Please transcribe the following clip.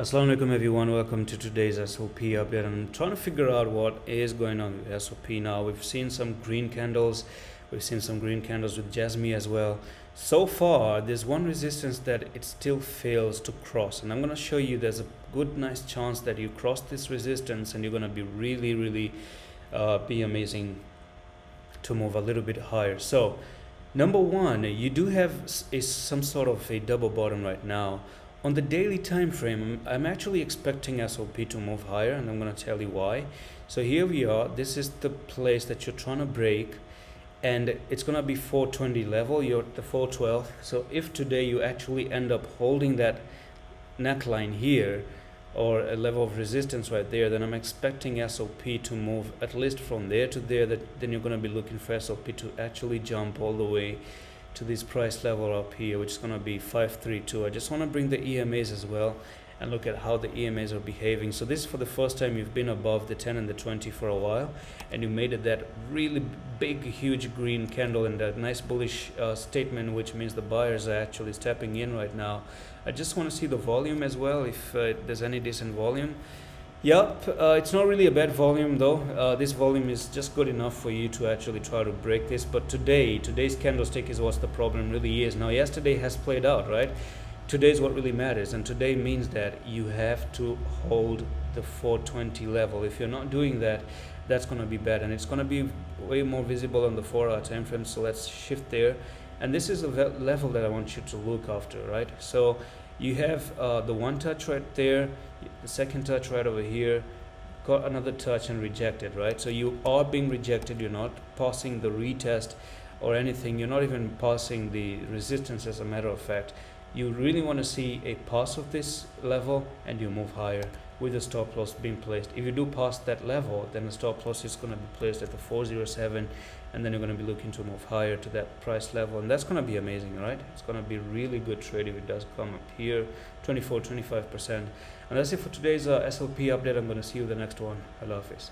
Assalamu alaikum everyone, welcome to today's SLP update. I'm trying to figure out what is going on with SLP now. We've seen some green candles, with Jasmine as well. So far there's one resistance that it still fails to cross, and I'm going to show you there's a good nice chance that you cross this resistance and you're going to be really be amazing to move a little bit higher. So number one, you do have some sort of a double bottom right now. On the daily time frame, I'm actually expecting SLP to move higher, and I'm going to tell you why. So here we are. This is the place that you're trying to break, and it's going to be 420 level. You're at the 412. So if today you actually end up holding that neckline here, or a level of resistance right there, then I'm expecting SLP to move at least from there to there. Then you're going to be looking for SLP to actually jump all the way to this price level up here, which is going to be 532. I just want to bring the EMAs as well and look at how the EMAs are behaving. So this is for the first time you've been above the 10 and the 20 for a while, and you made it that really big huge green candle and that nice bullish statement, which means the buyers are actually stepping in right now. I just want to see the volume as well, if there's any decent volume. Yep, it's not really a bad volume though. This volume is just good enough for you to actually try to break this. But today's candlestick is what the problem really is. Now yesterday has played out, right? Today is what really matters, and today means that you have to hold the 420 level. If you're not doing that, that's going to be bad, and it's going to be way more visible on the 4-hour time frame. So let's shift there, and this is a level that I want you to look after, right? So you have the one touch right there, the second touch right over here, got another touch and rejected, right? So you are being rejected. You're not passing the retest or anything. You're not even passing the resistance, as a matter of fact. You really want to see a pass of this level and you move higher with the stop loss being placed. If you do pass that level, then the stop loss is going to be placed at the 407, and then you're going to be looking to move higher to that price level, and that's going to be amazing, right? It's going to be really good trade if it does come up here, 25%. And that's it for today's SLP update. I'm going to see you in the next one. Allah Hafiz.